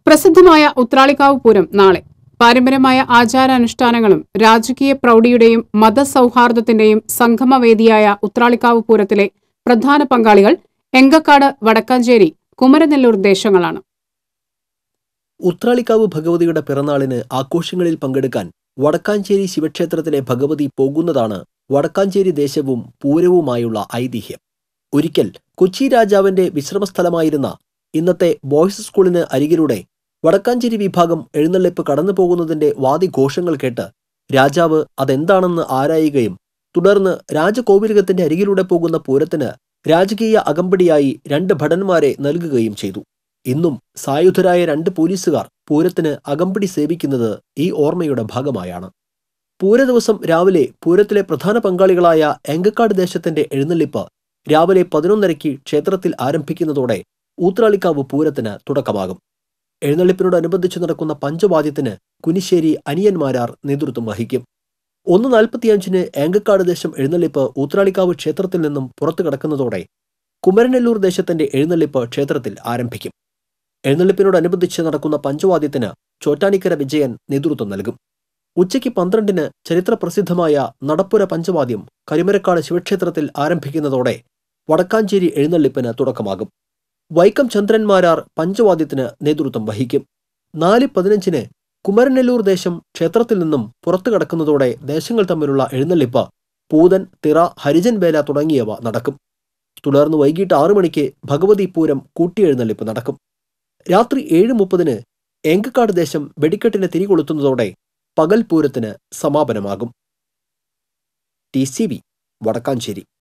പ്രസിദ്ധമായ ഉത്രാളിക്കാവ് പൂരം നാളെ. പാരമ്പര്യമായ ആചാരാനുഷ്ഠാനങ്ങളും രാജകീയ പ്രൗഢിയുടെയും മതസൗഹാർദ്ദത്തിന്റെയും സംഗമവേദിയായ ഉത്രാളിക്കാവ് പൂരത്തിലെ പ്രധാന പങ്കാളികൾ എങ്കക്കാട്, വടക്കാഞ്ചേരി, കുമരനെല്ലൂർ ദേശങ്ങളാണ്. ഉത്രാളിക്കാവ് ഭഗവതിയുടെ പിറന്നാളിന് ആഘോഷങ്ങളിൽ പങ്കെടുക്കാൻ വടക്കാഞ്ചേരി ശിവക്ഷേത്രത്തിലെ ഭഗവതി പോകുന്നതാണ് വടക്കാഞ്ചേരി ദേശവും പൂരവുമായുള്ള ഐതിഹ്യം. ഒരിക്കൽ കൊച്ചി രാജാവിന്റെ വിശ്രമസ്ഥലമായിരുന്ന ഇന്നത്തെ ബോയ്സ് സ്കൂളിന് അരികിലൂടെ വടക്കാഞ്ചേരി വിഭാഗം എഴുന്നള്ളിപ്പ് കടന്നു പോകുന്നതിന്റെ വാദിഘോഷങ്ങൾ കേട്ട് രാജാവ് അതെന്താണെന്ന് ആരായുകയും തുടർന്ന് രാജകോവിലകത്തിന്റെ അരികിലൂടെ പോകുന്ന പൂരത്തിന് രാജകീയ അകമ്പടിയായി 2 ഭടന്മാരെ നൽകുകയും ചെയ്തു. ഇന്നും സായുധരായ 2 പോലീസുകാർ പൂരത്തിന് അകമ്പടി സേവിക്കുന്നത് ഈ ഓർമ്മയുടെ ഭാഗമായാണ്. പൂരദിവസം രാവിലെ പൂരത്തിലെ പ്രധാന പങ്കാളികളായ എങ്കക്കാട് ദേശത്തിന്റെ എഴുന്നള്ളിപ്പ് രാവിലെ 11:30 ക്ഷേത്രത്തിൽ ആരംഭിക്കുന്നതോടെ ഊത്രാളിക്കാവ് പൂരത്തിന് തുടക്കമാകും. എഴുന്നള്ളിപ്പിനോടനുബന്ധിച്ച് നടക്കുന്ന പഞ്ചവാദ്യത്തിന് കുനിശ്ശേരി അനിയന്മാരാർ നേതൃത്വം വഹിക്കും. 1:45 എങ്കക്കാട് ദേശം എഴുന്നള്ളിപ്പ് ഊത്രാളിക്കാവ് ക്ഷേത്രത്തിൽ നിന്നും പുറത്തു കടക്കുന്നതോടെ കുമരനെല്ലൂർ ദേശത്തിന്റെ എഴുന്നള്ളിപ്പ് ക്ഷേത്രത്തിൽ ആരംഭിക്കും. എഴുന്നള്ളിപ്പിനോടനുബന്ധിച്ച് നടക്കുന്ന പഞ്ചവാദ്യത്തിന് ചോറ്റാനിക്കര വിജയൻ നേതൃത്വം നൽകും. ഉച്ചയ്ക്ക് 12-ന് ചരിത്രപ്രസിദ്ധമായ നടപ്പുര പഞ്ചവാദ്യം കരിമരക്കാട് ശിവക്ഷേത്രത്തിൽ ആരംഭിക്കുന്നതോടെ വടക്കാഞ്ചേരി എഴുന്നള്ളിപ്പിന് തുടക്കമാകും. വൈക്കം ചന്ദ്രന്മാരാർ പഞ്ചവാദ്യത്തിന് നേതൃത്വം വഹിക്കും. 4:15-ന് കുമരനെല്ലൂർ ദേശം ക്ഷേത്രത്തിൽ നിന്നും പുറത്തു കടക്കുന്നതോടെ ദേശങ്ങൾ തമ്മിലുള്ള എഴുന്നള്ളിപ്പ് പൂതൻ, തിറ, ഹരിജൻ വേല തുടങ്ങിയവ നടക്കും. തുടർന്ന് വൈകിട്ട് 6 മണിക്ക് ഭഗവതി പൂരം കൂട്ടിയെഴുന്നള്ളിപ്പ് നടക്കും. രാത്രി 7:30-ന് എങ്കക്കാട് ദേശം വെടിക്കെട്ടിന് തിരികൊളുത്തുന്നതോടെ പകൽ പൂരത്തിന് സമാപനമാകും. TCV വടക്കാഞ്ചേരി.